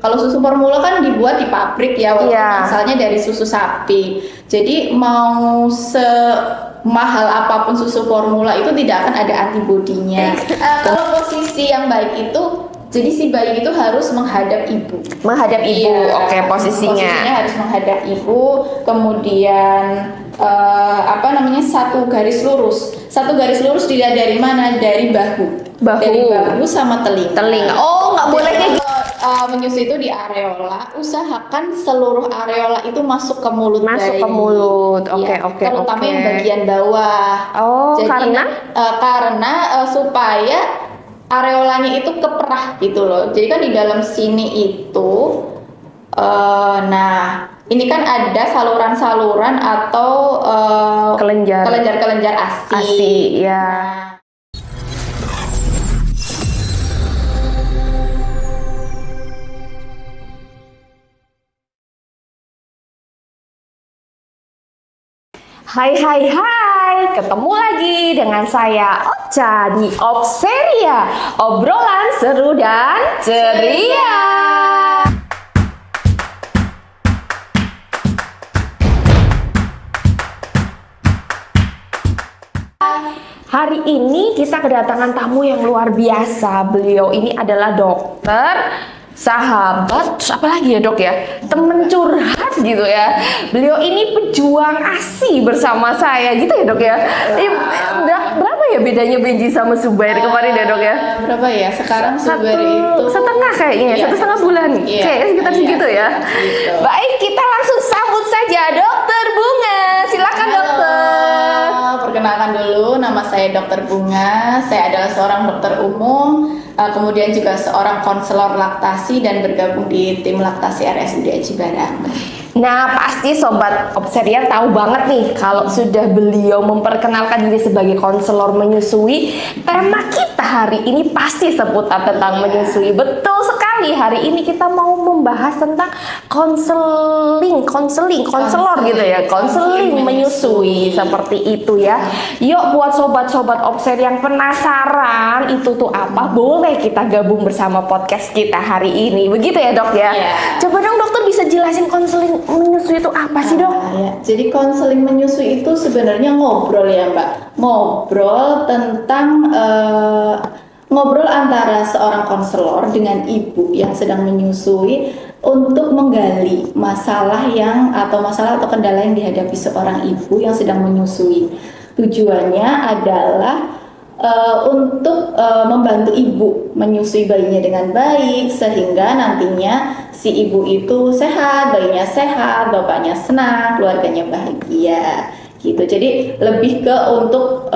Kalau susu formula kan dibuat di pabrik ya, walaupun asalnya dari susu sapi. Jadi mau semahal apapun susu formula itu tidak akan ada antibodinya. Kalau posisi yang baik itu, jadi si bayi itu harus menghadap ibu. Menghadap ibu, oke, posisinya harus menghadap ibu. Kemudian satu garis lurus. Satu garis lurus dilihat dari mana? Dari bahu. Dari bahu sama telinga. Oh, nggak boleh kayak gitu. Menyusui itu di areola, usahakan seluruh areola itu masuk ke mulut Masuk bayi. ke mulut, oke. Terutama yang bagian bawah. Oh, jadi, karena supaya areolanya itu keperah gitu loh. Jadi kan di dalam sini itu, ini kan ada saluran-saluran atau kelenjar-kelenjar ASI. Ya. Hai, ketemu lagi dengan saya Ocha di Obseria, obrolan seru dan ceria. Hari ini kita kedatangan tamu yang luar biasa. Beliau ini adalah dokter, sahabat, terus apa lagi ya dok ya, temen curhat gitu ya. Beliau ini pejuang ASI bersama saya gitu ya dok ya. Berapa ya bedanya Benji sama Subair kemarin ya dok ya? Berapa ya sekarang? Subair itu setengah kayaknya, 1,5 bulan, kayak sekitar segitu ya. Baik, kita langsung sambut saja Dokter Bunga. Silakan dokter. Perkenalkan dulu, nama saya Dokter Bunga. Saya adalah seorang dokter umum, kemudian juga seorang konselor laktasi dan bergabung di tim laktasi RSUD Aji Barang. Nah, pasti Sobat Obseria tahu banget nih kalau sudah beliau memperkenalkan diri sebagai konselor menyusui. Tema kita hari ini pasti seputar tentang menyusui. Betul sekali, hari ini kita mau membahas tentang konselor gitu ya. Konseling menyusui, seperti itu ya. Yuk, buat sobat-sobat Obseria yang penasaran itu tuh apa, boleh kita gabung bersama podcast kita hari ini. Begitu ya dok ya? Coba dong dokter bisa jelasin konseling menyusui itu apa sih dok? Jadi konseling menyusui itu sebenarnya ngobrol ya mbak, ngobrol tentang ngobrol antara seorang konselor dengan ibu yang sedang menyusui untuk menggali masalah atau kendala yang dihadapi seorang ibu yang sedang menyusui. Tujuannya adalah untuk membantu ibu menyusui bayinya dengan baik sehingga nantinya si ibu itu sehat, bayinya sehat, bapaknya senang, keluarganya bahagia gitu. Jadi lebih ke untuk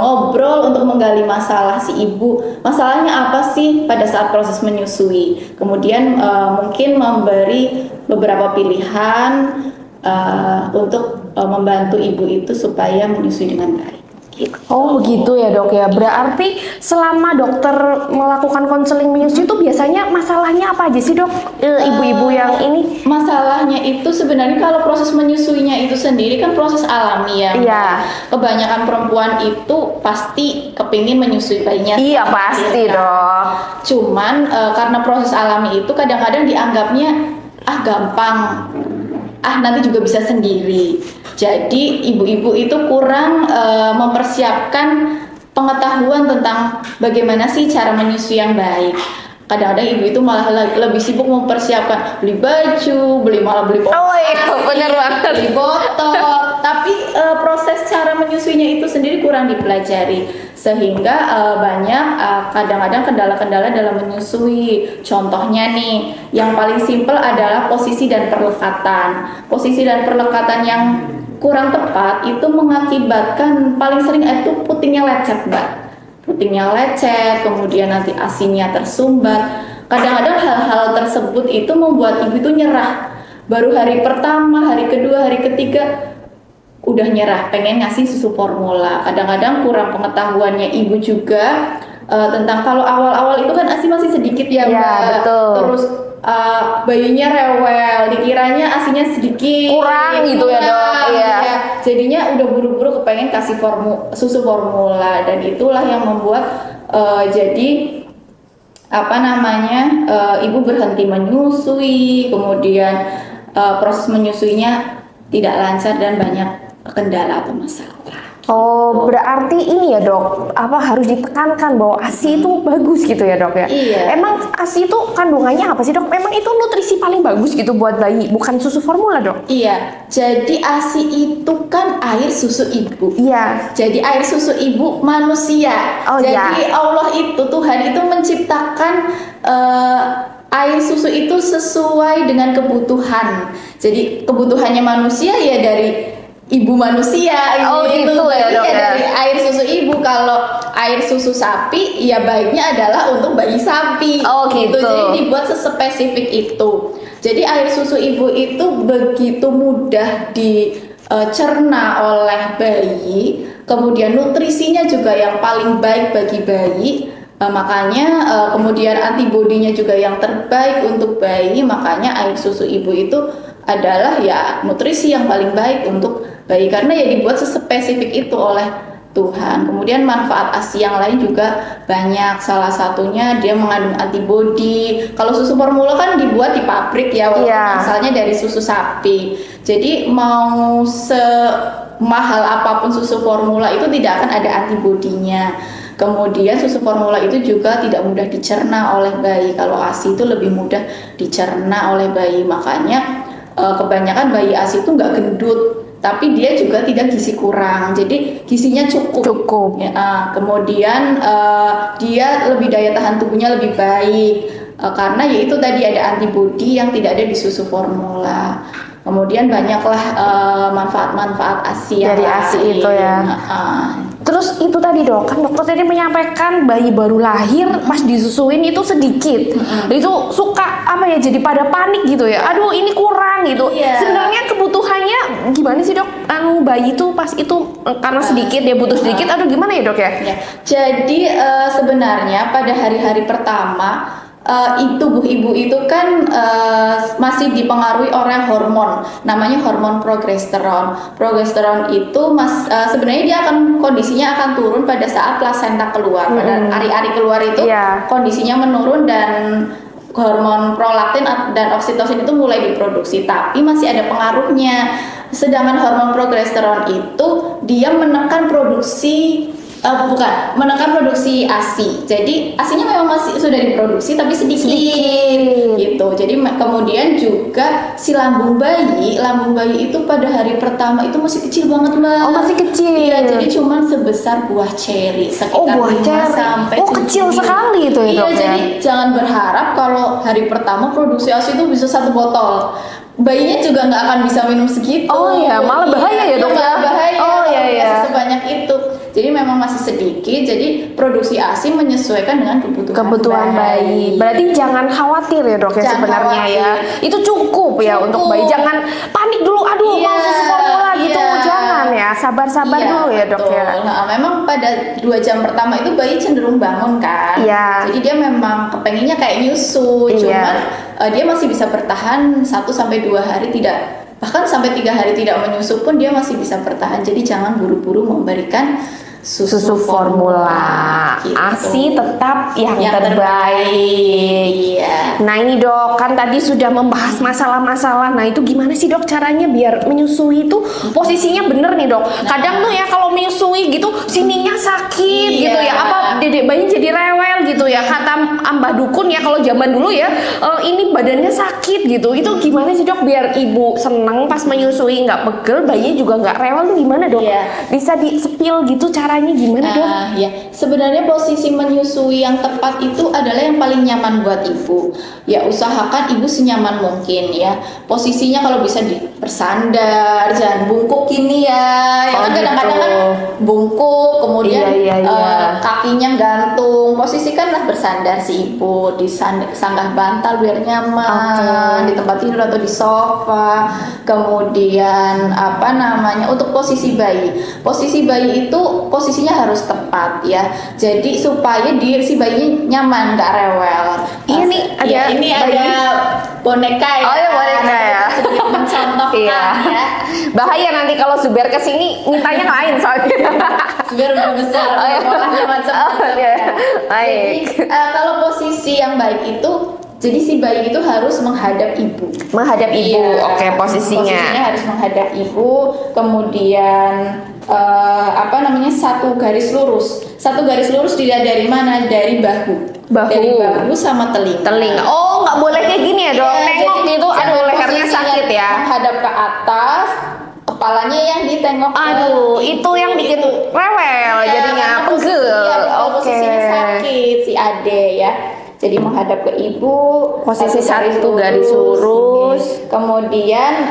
ngobrol, untuk menggali masalah si ibu, masalahnya apa sih pada saat proses menyusui, kemudian mungkin memberi beberapa pilihan untuk membantu ibu itu supaya menyusui dengan baik. Oh begitu ya dok ya. Berarti selama dokter melakukan konseling menyusui itu biasanya masalahnya apa aja sih dok? Ibu-ibu yang ini masalahnya itu sebenarnya kalau proses menyusuinya itu sendiri kan proses alami ya. Iya. Kebanyakan perempuan itu pasti kepingin menyusui bayinya. Iya pasti dok. Cuman karena proses alami itu kadang-kadang dianggapnya gampang, nanti juga bisa sendiri. Jadi ibu-ibu itu kurang mempersiapkan pengetahuan tentang bagaimana sih cara menyusui yang baik. Kadang-kadang ibu itu malah lebih sibuk mempersiapkan beli baju, beli botol. Tapi proses cara menyusuinya itu sendiri kurang dipelajari, sehingga banyak kadang-kadang kendala-kendala dalam menyusui. Contohnya nih, yang paling simpel adalah posisi dan perlekatan. Posisi dan perlekatan yang kurang tepat itu mengakibatkan paling sering itu putingnya lecet mbak. Putingnya lecet, kemudian nanti asinya tersumbat. Kadang-kadang hal-hal tersebut itu membuat ibu itu nyerah. Baru hari pertama, hari kedua, hari ketiga udah nyerah, pengen ngasih susu formula. Kadang-kadang kurang pengetahuannya ibu juga tentang kalau awal-awal itu kan asi masih sedikit ya mbak. Betul. Terus bayinya rewel, dikiranya asinya sedikit kurang gitu ya dok. Ya. Jadinya udah buru-buru kepengen kasih susu formula, dan itulah yang membuat jadi ibu berhenti menyusui, kemudian proses menyusuinya tidak lancar dan banyak kendala atau masalah. Oh, berarti ini ya dok, harus ditekankan bahwa ASI itu bagus gitu ya dok ya? Iya. Emang ASI itu kandungannya apa sih dok? Memang itu nutrisi paling bagus gitu buat bayi, bukan susu formula dok? Iya, jadi ASI itu kan air susu ibu. Iya. Jadi air susu ibu manusia. Oh, jadi iya. Allah itu, Tuhan itu menciptakan air susu itu sesuai dengan kebutuhan. Jadi kebutuhannya manusia ya dari ibu manusia. Oh, gitu ya, dok, ya? Dari air susu ibu. Kalau air susu sapi ya baiknya adalah untuk bayi sapi. Oh, gitu. Jadi dibuat sespesifik itu. Jadi air susu ibu itu begitu mudah dicerna oleh bayi, kemudian nutrisinya juga yang paling baik bagi bayi. Makanya kemudian antibodinya juga yang terbaik untuk bayi. Makanya air susu ibu itu adalah ya nutrisi yang paling baik untuk bayi, karena ya dibuat sespesifik itu oleh Tuhan. Kemudian manfaat ASI yang lain juga banyak. Salah satunya dia mengandung antibodi. Kalau susu formula kan dibuat di pabrik ya, walaupun asalnya dari susu sapi. Jadi mau semahal apapun susu formula itu tidak akan ada antibodinya. Kemudian susu formula itu juga tidak mudah dicerna oleh bayi. Kalau ASI itu lebih mudah dicerna oleh bayi. Makanya kebanyakan bayi ASI itu nggak gendut, tapi dia juga tidak gizi kurang. Jadi gizinya cukup. Ya, kemudian dia lebih daya tahan tubuhnya lebih baik karena yaitu tadi ada antibodi yang tidak ada di susu formula. Kemudian banyaklah manfaat-manfaat ASI dari ASI itu ya. Terus itu tadi dok, kan dokter tadi menyampaikan bayi baru lahir pas disusuin itu sedikit, itu suka jadi pada panik gitu ya. Aduh ini kurang gitu. Sebenarnya kebutuhannya gimana sih dok? Bayi itu pas itu karena sedikit dia butuh sedikit. Aduh gimana ya dok ya? Jadi sebenarnya pada hari-hari pertama tubuh ibu itu kan masih dipengaruhi oleh hormon, namanya hormon progesteron. Progesteron itu sebenarnya dia kondisinya akan turun pada saat plasenta keluar, pada ari-ari keluar itu kondisinya menurun dan hormon prolaktin dan oksitosin itu mulai diproduksi, tapi masih ada pengaruhnya. Sedangkan hormon progesteron itu dia menekan produksi menekan produksi ASI. Jadi ASInya memang masih sudah diproduksi tapi sedikit. Gitu. Jadi kemudian juga si lambung bayi itu pada hari pertama itu masih kecil banget Mbak. Oh masih kecil. Iya, jadi cuma sebesar buah ceri, sekitar 5 sampai 7 kecil sekali itu ya dok ya. Jadi jangan berharap kalau hari pertama produksi ASI itu bisa 1 botol. Bayinya juga nggak akan bisa minum segitu. Oh iya, malah bahaya ya dok ya. Bahaya. Oh iya. Sebanyak itu. Jadi memang masih sedikit. Jadi produksi ASI menyesuaikan dengan kebutuhan bayi. Berarti jangan khawatir ya dok ya sebenarnya ya. Itu cukup ya untuk bayi. Jangan panik dulu. Aduh mau susu formula gitu. Jangan ya. Sabar-sabar dulu ya dok ya. Memang pada 2 jam pertama itu bayi cenderung bangun kan. Jadi dia memang kepengennya kayak nyusu. Cuman dia masih bisa bertahan 1 sampai 2 hari bahkan sampai 3 hari tidak menyusu pun dia masih bisa bertahan. Jadi jangan buru-buru memberikan susu formula. Gitu. ASI tetap yang terbaik. Nah ini dok, kan tadi sudah membahas masalah-masalah. Nah itu gimana sih dok caranya biar menyusui itu posisinya bener nih dok. Kadang tuh ya kalau menyusui gitu sininya sakit gitu ya. Dedek bayi jadi rewel gitu ya. Kata Mbah Dukun ya kalau zaman dulu ya, ini badannya sakit gitu. Itu gimana sih dok biar ibu seneng pas menyusui, nggak pegel, bayinya juga nggak rewel tuh gimana dok? Bisa di-spill gitu caranya gimana dok? Sebenarnya posisi menyusui yang tepat itu adalah yang paling nyaman buat ibu. Ya usahakan ibu senyaman mungkin ya. Posisinya kalau bisa bersandar, jangan bungkuk gini ya. Kadang-kadang kan bungkuk, kemudian kakinya gantung. Posisikanlah bersandar si ibu di sanggah bantal biar nyaman, di tempat tidur atau di sofa. Kemudian untuk posisi bayi itu posisinya harus tepat ya. Jadi supaya si bayinya nyaman, nggak rewel. Ini ada boneka ya. Oh ya boneka ya. Sedikit mencontohkan ya. Bahaya nanti kalau Zubair kesini mintanya lain soalnya. Biar udah besar, Oh, iya. macam-macam. Oh, iya. Baik. Jadi kalau posisi yang baik itu, jadi si bayi itu harus menghadap ibu. Menghadap ibu, Iya, oke posisinya. harus menghadap ibu, kemudian apa namanya, satu garis lurus. Satu garis lurus dilihat dari mana? Dari bahu. Bahu. Dari bahu sama telinga. Telinga. Oh, nggak boleh kayak gini ya dok? Iya, Nengok jadi gitu, aduh jangan lehernya posisinya sakit ya. menghadap ke atas, kepalanya yang ditengok. Aduh, itu yang bikin rewel Iya, jadinya karena pegel. Oke. posisinya sakit si ade ya. Jadi menghadap ke ibu, Posisi satu garis lurus. kemudian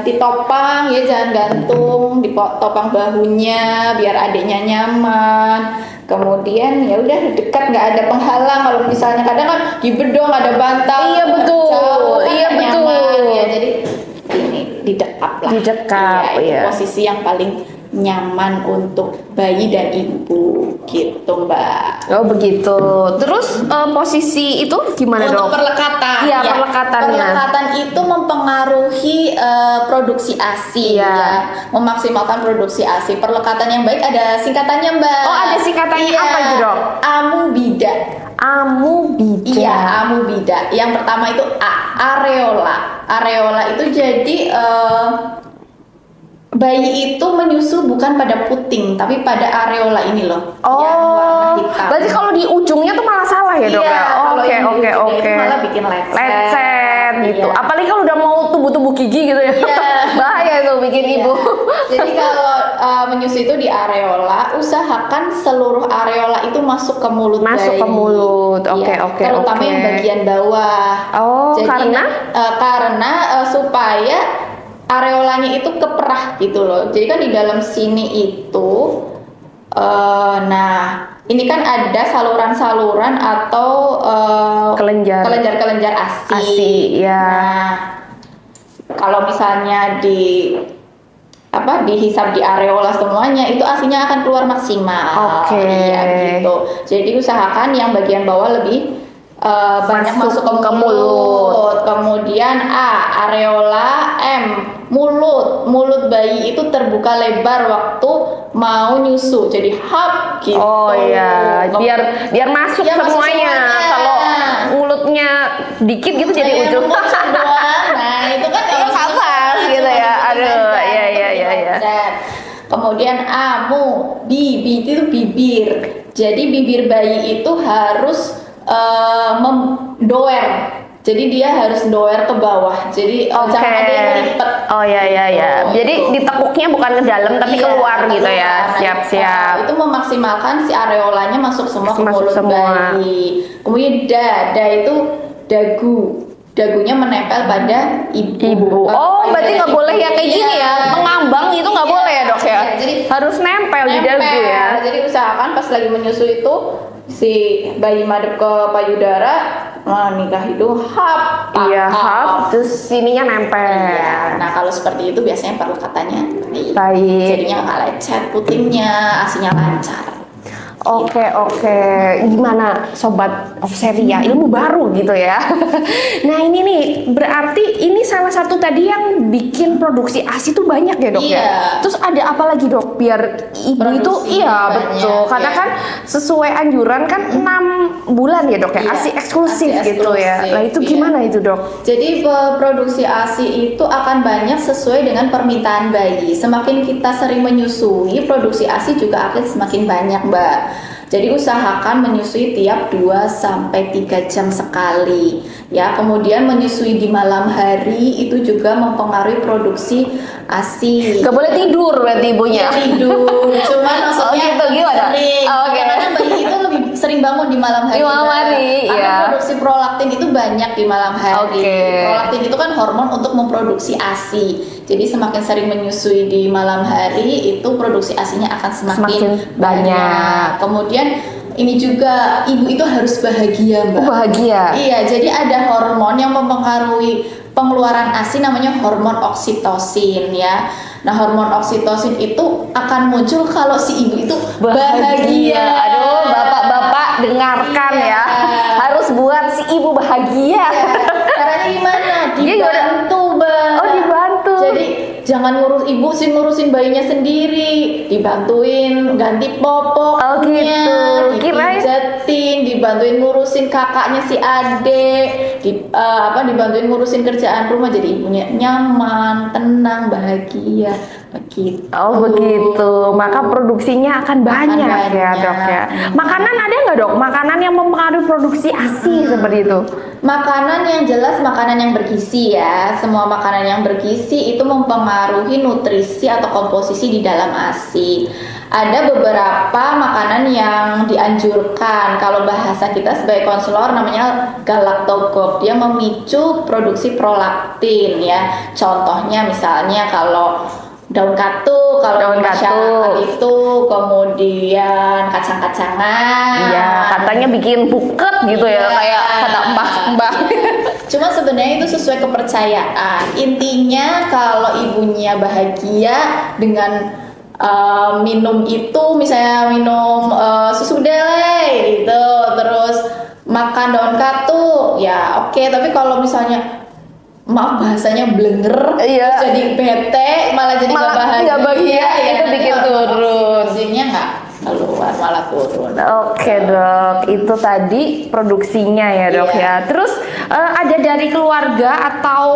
ditopang ya, jangan gantung, ditopang bahunya biar adiknya nyaman. Kemudian ya udah dekat, nggak ada penghalang. Kalau misalnya kadang kan di bedong ada bantal. Iya, betul. jauh, kan Iya, nggak betul. nyaman, ya. Jadi ini didekap lah. Didekap, Iya, itu iya. posisi yang paling nyaman untuk bayi dan ibu gitu Mbak. Oh begitu. Terus posisi itu gimana Untuk dok? perlekatan, Iya, ya. perlekatannya. Perlekatan itu mempengaruhi produksi ASI, Iya. ya, memaksimalkan produksi ASI. Perlekatan yang baik ada singkatannya Mbak. Oh, ada singkatannya. Iya. Apa itu, Dok? Amubida. Amubida. Iya, amubida. Yang pertama itu areola. Areola itu jadi bayi itu menyusu bukan pada puting, tapi pada areola ini loh, yang warna Oh, hitam. berarti kalau di ujungnya tuh malah salah ya dok Iya, ya? kalau Oke yang di oke ujungnya oke. itu malah bikin lecet. Lecet gitu. Iya. Apalagi kalau udah mau tubuh-tubuh gigi gitu ya. Iya. Bahaya tuh bikin Iya. ibu. Jadi kalau menyusu itu di areola, usahakan seluruh areola itu masuk ke mulut Masuk bayi. ke mulut. Oke, Iya, oke, terutama oke. yang bagian bawah. Oh, Jadi, karena? karena supaya areolanya itu keperah gitu loh. Jadi kan di dalam sini itu, nah ini kan ada saluran-saluran atau Kelenjar. kelenjar-kelenjar ASI. ASI, ya. Nah, kalau misalnya dihisap di areola semuanya, itu asinya akan keluar maksimal. Oke. Iya gitu. Jadi usahakan yang bagian bawah lebih banyak masuk ke mulut. Kemudian areola. Mulut. Mulut bayi itu terbuka lebar waktu mau nyusu. Jadi hap gitu. Oh iya, biar masuk Biar masuk semuanya. semuanya. Kalau mulutnya dikit gitu jadi Kayak ujung. muncul doang. Nah, itu kan Iya, kapas gitu ya. Aduh, iya. Kemudian bibi itu bibir. Jadi bibir bayi itu harus doer. Jadi dia harus doer ke bawah. Jadi Oke. jangan ada yang lipet. Oh iya. Gitu. Jadi ditekuknya bukan ke dalam tapi Iya, keluar gitu ya. keluar. Siap-siap. Itu memaksimalkan si areolanya masuk semua ke Masuk mulut semua. bayi. Kemudian dada itu dagu. Dagunya menempel pada ibu. Oh, berarti nggak boleh yang kayak gini ya, mengambang itu nggak Iya, boleh ya dok ya. iya, jadi harus nempel di dagu ya. Jadi usahakan pas lagi menyusu itu si bayi madep ke payudara, nikah hidung, hap. Iya, hap, terus sininya nempel. Iya. Nah kalau seperti itu biasanya perlekatannya Baik. jadinya nggak lecet, putingnya, asinya lancar. Oke. Gimana sobat Opseria, ilmu baru gitu ya. Nah ini nih berarti ini salah satu tadi yang bikin produksi ASI itu banyak ya dok Iya. ya. Terus ada apa lagi dok biar ibu itu Produksi iya banyak, betul. Karena ya. kan sesuai anjuran kan 6 bulan ya dok ya. Iya, ASI eksklusif ASI gitu ya. eksklusif, Lah itu iya. gimana itu dok? Jadi produksi ASI itu akan banyak sesuai dengan permintaan bayi. Semakin kita sering menyusui, produksi ASI juga akan semakin banyak, Mbak. Jadi usahakan menyusui tiap 2-3 jam sekali. Ya, kemudian menyusui di malam hari itu juga mempengaruhi produksi ASI. Gak boleh tidur berarti ibunya. Ya, tidur. Cuman maksudnya gitu, gimana? sering. Oh, oke. Karena bayi itu lebih sering bangun di malam hari. Di malam Mbak. hari, Karena iya. produksi prolaktin itu banyak di malam hari. Oke. Prolaktin itu kan hormon untuk memproduksi ASI. Jadi semakin sering menyusui di malam hari itu produksi ASINya akan semakin banyak. Kemudian ini juga ibu itu harus bahagia, Mbak. Bahagia. Iya, jadi ada hormon yang mempengaruhi pengeluaran ASI namanya hormon oksitosin ya. Nah, hormon oksitosin itu akan muncul kalau si ibu itu bahagia. Aduh, bapak-bapak dengarkan Iya. ya. Harus buat si ibu bahagia. Ya, caranya gimana? Iya, Dibantu, Mbak. Oh, dibantu. Jadi jangan ngurus ibu sih, ngurusin bayinya sendiri, dibantuin ganti popoknya, gitu. Kirain dipijetin, dibantuin ngurusin kakaknya si adik, dibantuin ngurusin kerjaan rumah, jadi ibunya nyaman, tenang, bahagia, begitu. Oh begitu, maka produksinya akan banyak ya dok ya. Makanan ada nggak dok? Makanan yang mempengaruhi produksi ASI seperti itu? Makanan yang jelas makanan yang bergizi ya. Semua makanan yang bergizi itu mempengaruhi nutrisi atau komposisi di dalam ASI. Ada beberapa makanan yang dianjurkan. Kalau bahasa kita sebagai konselor namanya galactogog. Dia memicu produksi prolaktin ya. Contohnya misalnya kalau daun katuk, kalau Daun di masyarakat katuk. itu, kemudian kacang-kacangan. Iya, katanya bikin buket gitu ya, kayak kata mbah-mbah. Cuma sebenarnya itu sesuai kepercayaan. Intinya kalau ibunya bahagia dengan minum itu, misalnya minum susu kedelai gitu, terus makan daun katuk, ya oke. Tapi kalau misalnya maaf bahasanya blenger, Iya. terus jadi bete, malah jadi nggak Malah bahagia, nggak bahagia, ya, itu nanti bikin hormon turun. oksitosinnya nggak keluar, malah turun. Oke dok, itu tadi produksinya ya dok Iya. ya. Terus ada dari keluarga atau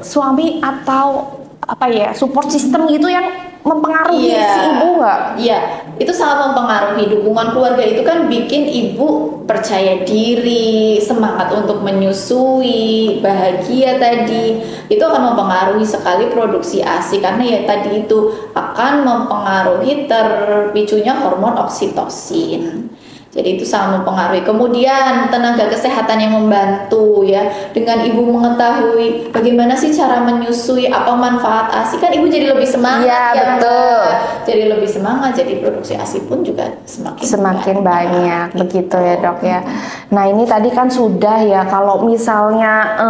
suami atau apa ya support system gitu yang mempengaruhi Iya. si ibu nggak? Iya, itu sangat mempengaruhi. Dukungan keluarga itu kan bikin ibu percaya diri, semangat untuk menyusui, bahagia tadi. Itu akan mempengaruhi sekali produksi ASI karena ya tadi itu akan mempengaruhi terpicunya hormon oksitosin. Jadi itu sangat mempengaruhi. Kemudian tenaga kesehatan yang membantu ya, dengan ibu mengetahui bagaimana sih cara menyusui, apa manfaat ASI, kan ibu jadi lebih semangat Iya, ya, betul. Mbak. Jadi lebih semangat, jadi produksi ASI pun juga Semakin banyak begitu ya dok ya. Nah ini tadi kan sudah ya, kalau misalnya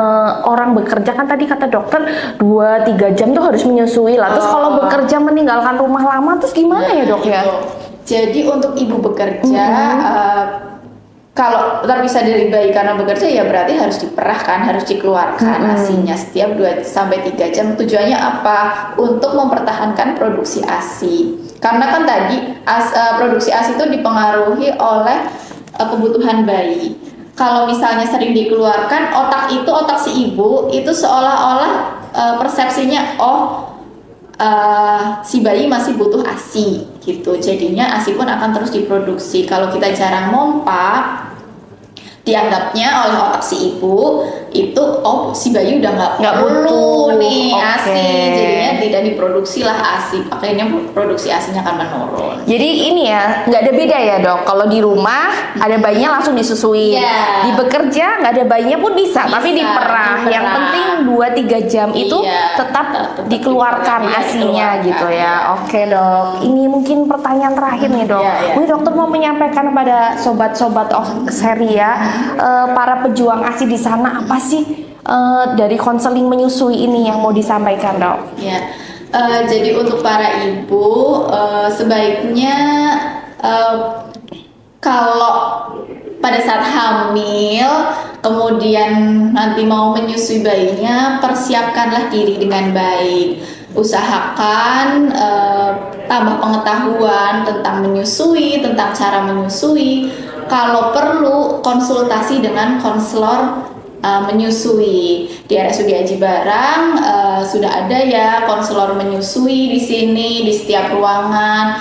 orang bekerja kan tadi kata dokter 2-3 jam tuh harus menyusui lah. Terus kalau bekerja meninggalkan rumah lama terus gimana ya dok ya? Jadi untuk ibu bekerja, kalau terpisah dari bayi karena bekerja ya berarti harus diperahkan, harus dikeluarkan ASINya setiap 2-3 jam. Tujuannya apa? Untuk mempertahankan produksi ASI. Karena kan tadi produksi ASI itu dipengaruhi oleh kebutuhan bayi. Kalau misalnya sering dikeluarkan, otak si ibu itu seolah-olah persepsinya si bayi masih butuh ASI gitu, jadinya ASI pun akan terus diproduksi. Kalau kita jarang mompa, dianggapnya oleh otak si ibu itu si bayi udah nggak perlu butuh. nih ASI, Oke. jadinya tidak diproduksi lah ASI, akhirnya produksi ASINya akan menurun. Jadi ini ya, nggak ada beda ya dok. Kalau di rumah ada bayinya langsung disusui. Iya. Di bekerja nggak ada bayinya pun bisa, tapi Bisa, diperah. Yang diperah. penting 2-3 jam itu Iya, tetap tetap dikeluarkan dikeluarkan, ASINya dikeluarkan, gitu ya. iya. Oke dok. Ini mungkin pertanyaan terakhir nih dok. Iya, iya. Ini dokter mau menyampaikan kepada sobat-sobat Seria, para pejuang ASI di sana, apa sih dari konseling menyusui ini yang mau disampaikan dok? Ya, jadi untuk para ibu sebaiknya kalau pada saat hamil kemudian nanti mau menyusui bayinya, persiapkanlah diri dengan baik. Usahakan tambah pengetahuan tentang menyusui, tentang cara menyusui. Kalau perlu konsultasi dengan konselor menyusui. Di RSUD Aji Barang sudah ada ya konselor menyusui di sini di setiap ruangan,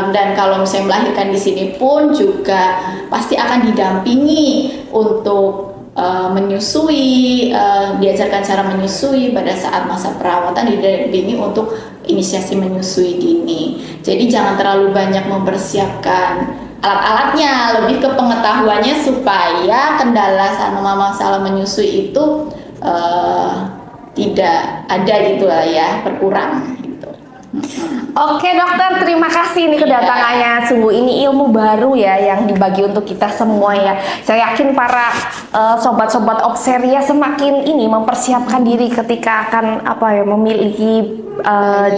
dan kalau misalnya melahirkan di sini pun juga pasti akan didampingi untuk menyusui, diajarkan cara menyusui pada saat masa perawatan, didampingi untuk inisiasi menyusui dini. Jadi jangan terlalu banyak mempersiapkan alat-alatnya, lebih ke pengetahuannya supaya kendala sama masalah menyusui itu tidak ada gitu lah ya, berkurang gitu. Oke dokter, terima kasih ini kedatangannya. Sungguh ini ilmu baru ya yang dibagi untuk kita semua ya. Saya yakin para sobat-sobat Opseria semakin ini mempersiapkan diri ketika akan memiliki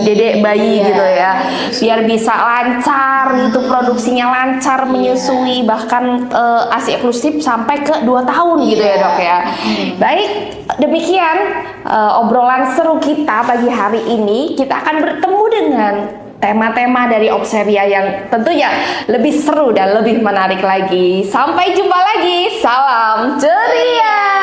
dedek bayi gitu ya, biar bisa lancar gitu produksinya, lancar menyusui, bahkan ASI eksklusif sampai ke 2 tahun gitu ya dok ya. Baik, demikian obrolan seru kita pagi hari ini. Kita akan bertemu dengan tema-tema dari Opseria yang tentunya lebih seru dan lebih menarik lagi. Sampai jumpa lagi, salam ceria.